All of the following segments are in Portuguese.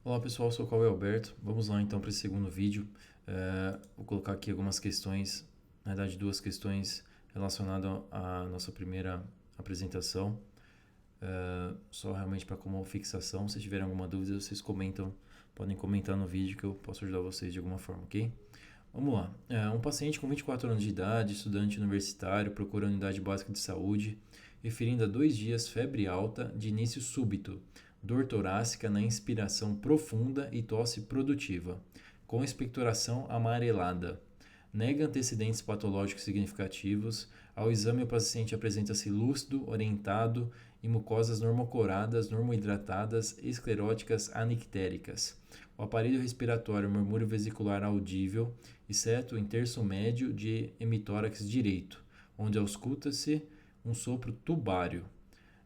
Olá pessoal, sou o Cauê Alberto. Vamos lá então para esse segundo vídeo. Vou colocar aqui algumas questões, na verdade duas questões relacionadas à nossa primeira apresentação, só realmente para como fixação. Se tiverem alguma dúvida, vocês comentam, podem comentar no vídeo que eu posso ajudar vocês de alguma forma, ok? Vamos lá. Um paciente com 24 anos de idade, estudante universitário, procura a unidade básica de saúde, referindo a 2 dias febre alta de início súbito, dor torácica na inspiração profunda e tosse produtiva, com expectoração amarelada. Nega antecedentes patológicos significativos. Ao exame, o paciente apresenta-se lúcido, orientado e mucosas normocoradas, normohidratadas, escleróticas, anictéricas. O aparelho respiratório, murmúrio vesicular audível, exceto em terço médio de hemitórax direito, onde ausculta-se um sopro tubário.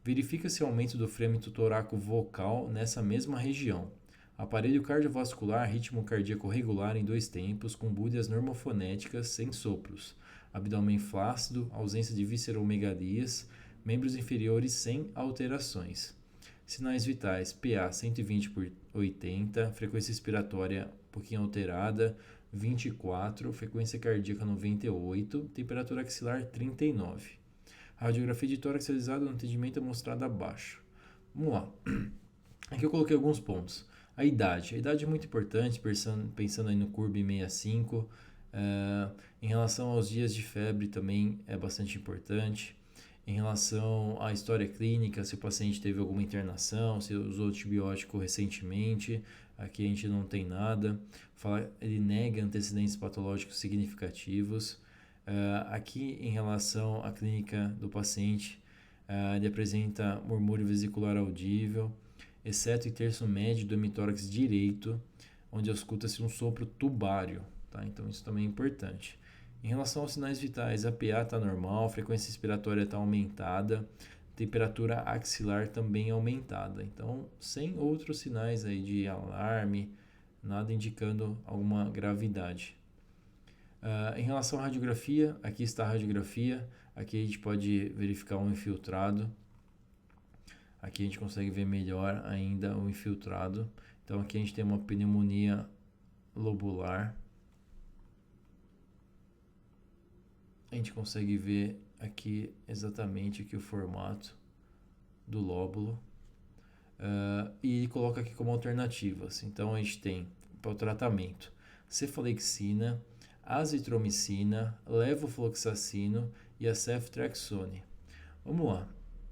Verifica-se aumento do frêmito torácico vocal nessa mesma região. Aparelho cardiovascular, ritmo cardíaco regular em 2 tempos, com búdias normofonéticas sem sopros. Abdômen flácido, ausência de visceromegalias, membros inferiores sem alterações. Sinais vitais: PA 120 por 80, frequência respiratória um pouquinho alterada, 24, frequência cardíaca 98, temperatura axilar 39. A radiografia de tórax realizada no atendimento é mostrada abaixo. Vamos lá. Aqui eu coloquei alguns pontos. A idade. A idade é muito importante, pensando aí no CURB 65. Em relação aos dias de febre também é bastante importante. Em relação à história clínica, se o paciente teve alguma internação, se usou antibiótico recentemente, aqui a gente não tem nada. Ele nega antecedentes patológicos significativos. Aqui, em relação à clínica do paciente, ele apresenta murmúrio vesicular audível, exceto em terço médio do hemitórax direito, onde ausculta-se um sopro tubário. Tá? Então, isso também é importante. Em relação aos sinais vitais, a PA está normal, a frequência respiratória está aumentada, temperatura axilar também aumentada. Então, sem outros sinais aí de alarme, nada indicando alguma gravidade. Em relação à radiografia, aqui está a radiografia, aqui a gente pode verificar um infiltrado, aqui a gente consegue ver melhor ainda o infiltrado. Então aqui a gente tem uma pneumonia lobular, a gente consegue ver aqui exatamente aqui o formato do lóbulo, e coloca aqui como alternativas. Então a gente tem para o tratamento cefalexina, azitromicina, levofloxacino e a ceftriaxone. Vamos lá.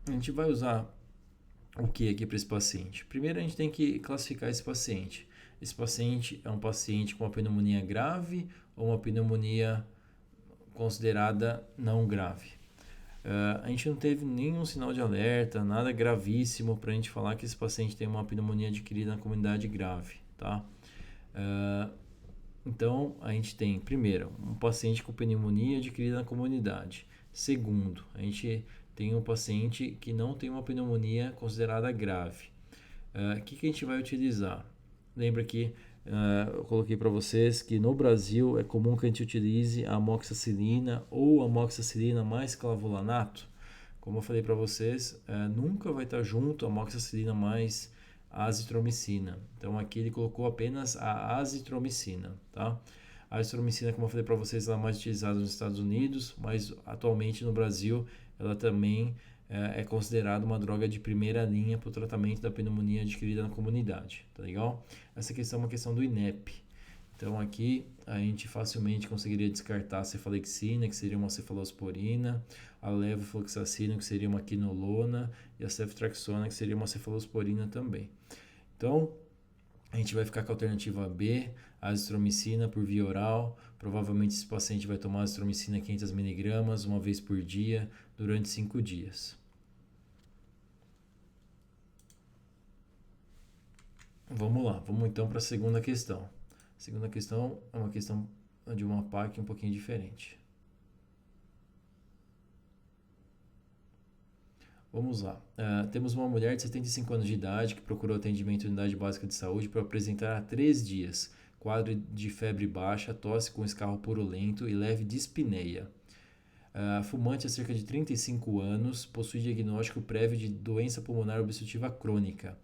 A gente vai usar o que aqui para esse paciente? Primeiro a gente tem que classificar esse paciente. Esse paciente é um paciente com uma pneumonia grave ou uma pneumonia considerada não grave. A gente não teve nenhum sinal de alerta, nada gravíssimo para a gente falar que esse paciente tem uma pneumonia adquirida na comunidade grave, tá? Então, a gente tem, primeiro, um paciente com pneumonia adquirida na comunidade. Segundo, a gente tem um paciente que não tem uma pneumonia considerada grave. O que a gente vai utilizar? Lembra que eu coloquei para vocês que no Brasil é comum que a gente utilize a amoxicilina ou amoxicilina mais clavulanato. Como eu falei para vocês, nunca vai estar junto a amoxicilina mais a azitromicina. Então aqui ele colocou apenas a azitromicina, tá? A azitromicina, como eu falei para vocês, ela é mais utilizada nos Estados Unidos, mas atualmente no Brasil ela também é considerada uma droga de primeira linha para o tratamento da pneumonia adquirida na comunidade, tá legal? Essa questão é uma questão do INEP. Então aqui a gente facilmente conseguiria descartar a cefalexina, que seria uma cefalosporina, a levofloxacina, que seria uma quinolona, e a ceftriaxona, que seria uma cefalosporina também. Então, a gente vai ficar com a alternativa B, a azitromicina por via oral. Provavelmente esse paciente vai tomar azitromicina 500mg uma vez por dia durante 5 dias. Vamos lá, vamos então para a segunda questão. A segunda questão é uma questão de uma PAC um pouquinho diferente. Vamos lá. Temos uma mulher de 75 anos de idade que procurou atendimento em unidade básica de saúde para apresentar há 3 dias quadro de febre baixa, tosse com escarro purulento e leve dispneia. Fumante há cerca de 35 anos, possui diagnóstico prévio de doença pulmonar obstrutiva crônica.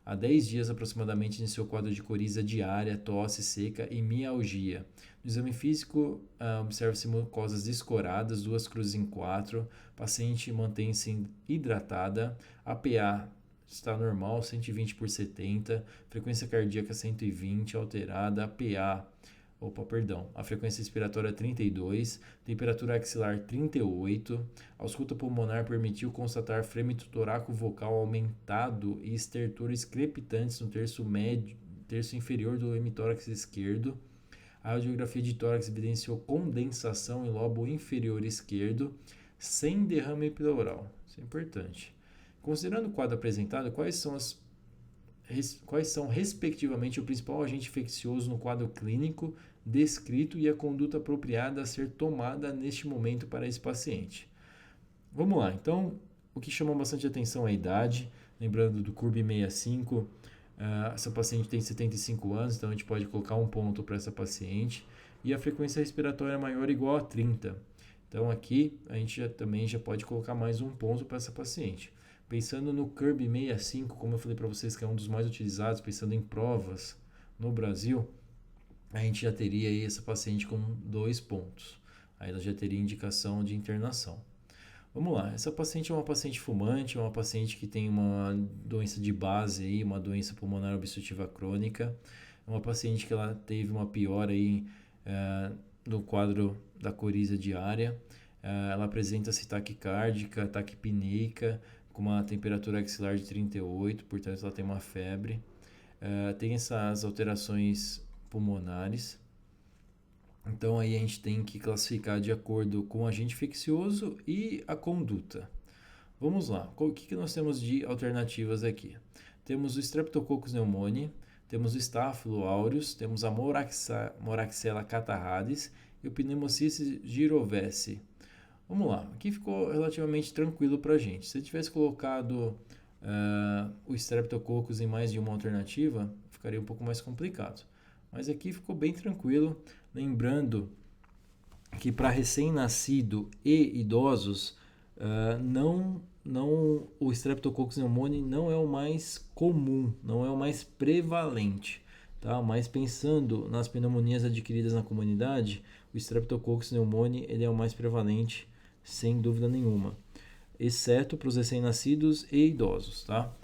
Há 10 dias aproximadamente iniciou quadro de coriza diária, tosse seca e mialgia. No exame físico, observa-se mucosas descoradas, 2 cruzes em 4. Paciente mantém-se hidratada. APA está normal, 120/70. Frequência cardíaca 120, alterada. A frequência respiratória 32, temperatura axilar 38, a ausculta pulmonar permitiu constatar frêmito toraco-vocal aumentado e estertores crepitantes no terço inferior do hemitórax esquerdo. A radiografia de tórax evidenciou condensação em lobo inferior esquerdo, sem derrame pleural. Isso é importante. Considerando o quadro apresentado, quais são respectivamente o principal agente infeccioso no quadro clínico descrito e a conduta apropriada a ser tomada neste momento para esse paciente? Vamos lá, então, o que chamou bastante atenção é a idade, lembrando do CURB-65, essa paciente tem 75 anos, então a gente pode colocar um ponto para essa paciente, e a frequência respiratória maior ou igual a 30. Então aqui a gente também já pode colocar mais um ponto para essa paciente. Pensando no CURB-65, como eu falei para vocês que é um dos mais utilizados, pensando em provas no Brasil, a gente já teria aí essa paciente com 2 pontos. Aí ela já teria indicação de internação. Vamos lá, essa paciente é uma paciente fumante, é uma paciente que tem uma doença de base aí, uma doença pulmonar obstrutiva crônica, é uma paciente que ela teve uma piora aí no quadro da coriza diária, ela apresenta-se taquicárdica, taquipneica, com uma temperatura axilar de 38, portanto ela tem uma febre, tem essas alterações pulmonares. Então aí a gente tem que classificar de acordo com o agente infeccioso e a conduta. Vamos lá, o que nós temos de alternativas aqui? Temos o Streptococcus pneumoniae, temos o Staphylo aureus, temos a Moraxella catarrhadis e o Pneumocystis gyrovesi. Vamos lá, aqui ficou relativamente tranquilo para a gente. Se eu tivesse colocado o Streptococcus em mais de uma alternativa, ficaria um pouco mais complicado. Mas aqui ficou bem tranquilo, lembrando que para recém-nascido e idosos, o Streptococcus pneumoniae não é o mais comum, não é o mais prevalente, tá? Mas pensando nas pneumonias adquiridas na comunidade, o Streptococcus pneumoniae ele é o mais prevalente, sem dúvida nenhuma, exceto para os recém-nascidos e idosos, tá?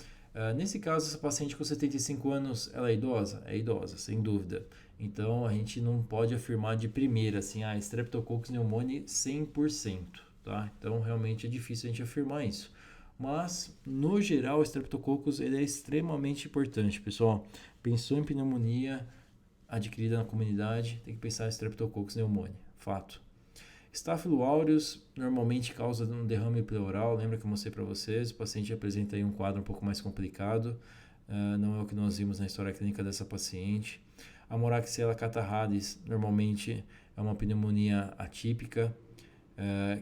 Nesse caso, essa paciente com 75 anos, ela é idosa? É idosa, sem dúvida. Então, a gente não pode afirmar de primeira, assim, Streptococcus pneumoniae 100%, tá? Então, realmente é difícil a gente afirmar isso. Mas, no geral, o Streptococcus ele é extremamente importante, pessoal. Pensou em pneumonia adquirida na comunidade, tem que pensar em Streptococcus pneumoniae, fato. Staphylo aureus normalmente causa um derrame pleural, lembra que eu mostrei para vocês, o paciente apresenta aí um quadro um pouco mais complicado, não é o que nós vimos na história clínica dessa paciente. A Moraxella catarrhadis normalmente é uma pneumonia atípica,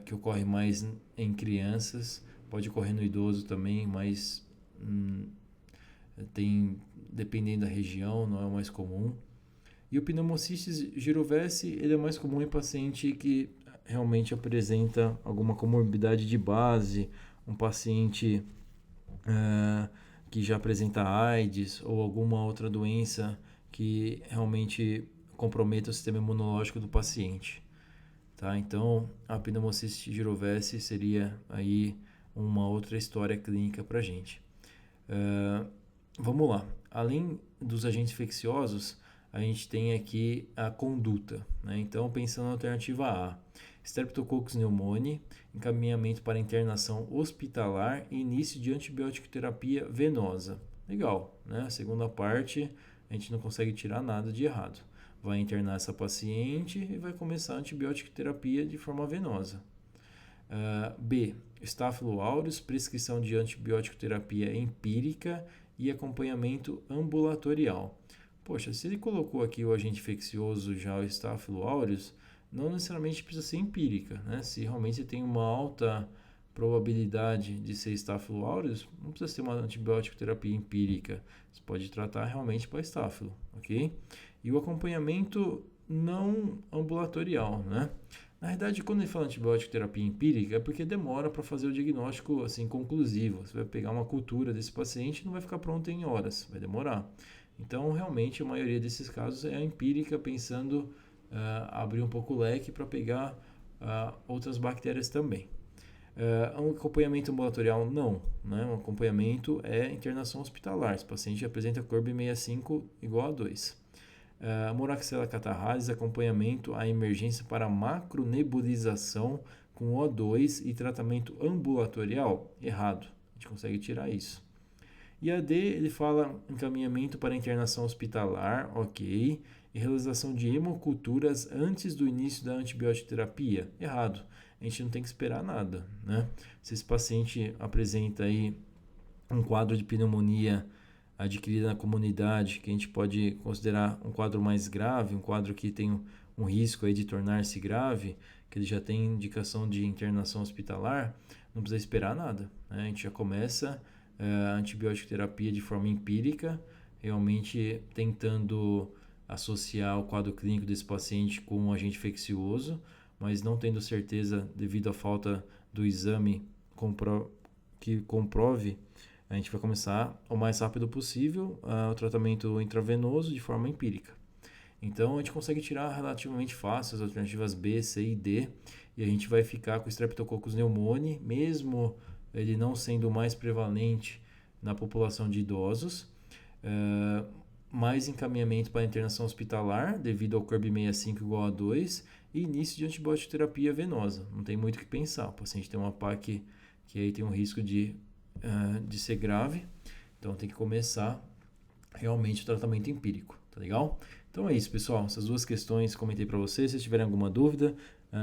que ocorre mais em crianças, pode ocorrer no idoso também, mas dependendo da região, não é o mais comum. E o Pneumocystis gyrovesi, ele é mais comum em paciente que realmente apresenta alguma comorbidade de base, um paciente que já apresenta AIDS ou alguma outra doença que realmente comprometa o sistema imunológico do paciente. Tá? Então, a Pneumocystis gyrovesi seria aí uma outra história clínica para a gente. Vamos lá. Além dos agentes infecciosos, a gente tem aqui a conduta, né? Então, pensando na alternativa A, Streptococcus pneumoniae, encaminhamento para internação hospitalar e início de antibiótico terapia venosa. Legal, né? A segunda parte, a gente não consegue tirar nada de errado. Vai internar essa paciente e vai começar a antibiótico terapia de forma venosa. B, Staphylo aureus, prescrição de antibiótico terapia empírica e acompanhamento ambulatorial. Poxa, se ele colocou aqui o agente infeccioso já, o Staphylo aureus, não necessariamente precisa ser empírica, né? Se realmente você tem uma alta probabilidade de ser Staphylo aureus, não precisa ser uma antibiótico terapia empírica. Você pode tratar realmente para Staphylo, ok? E o acompanhamento não ambulatorial, né? Na verdade, quando ele fala antibiótico terapia empírica, é porque demora para fazer o diagnóstico assim conclusivo. Você vai pegar uma cultura desse paciente e não vai ficar pronto em horas, vai demorar. Então, realmente, a maioria desses casos é a empírica, pensando abrir um pouco o leque para pegar outras bactérias também. Um acompanhamento ambulatorial, não. Né? Um acompanhamento é internação hospitalar. Se o paciente apresenta CORB65 igual a 2. Moraxella catarrhalis, acompanhamento à emergência para macronebulização com O2 e tratamento ambulatorial, errado. A gente consegue tirar isso. E a D, ele fala encaminhamento para internação hospitalar, ok, e realização de hemoculturas antes do início da antibiótico terapia, errado. A gente não tem que esperar nada, né? Se esse paciente apresenta aí um quadro de pneumonia adquirida na comunidade, que a gente pode considerar um quadro mais grave, um quadro que tem um risco aí de tornar-se grave, que ele já tem indicação de internação hospitalar, não precisa esperar nada, né? A gente já começa a antibiótico terapia de forma empírica, realmente tentando associar o quadro clínico desse paciente com um agente infeccioso, mas não tendo certeza devido à falta do exame que comprove, a gente vai começar o mais rápido possível o tratamento intravenoso de forma empírica. Então a gente consegue tirar relativamente fácil as alternativas B, C e D, e a gente vai ficar com o Streptococcus pneumoniae, mesmo ele não sendo mais prevalente na população de idosos, mais encaminhamento para internação hospitalar devido ao CORB65 igual a 2 e início de antibiótico terapia venosa. Não tem muito o que pensar. O paciente tem uma PAC que aí tem um risco de ser grave, então tem que começar realmente o tratamento empírico, tá legal? Então é isso, pessoal. Essas duas questões comentei para vocês. Se vocês tiverem alguma dúvida,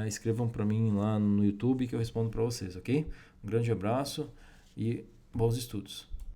escrevam para mim lá no YouTube que eu respondo para vocês, ok? Um grande abraço e bons estudos.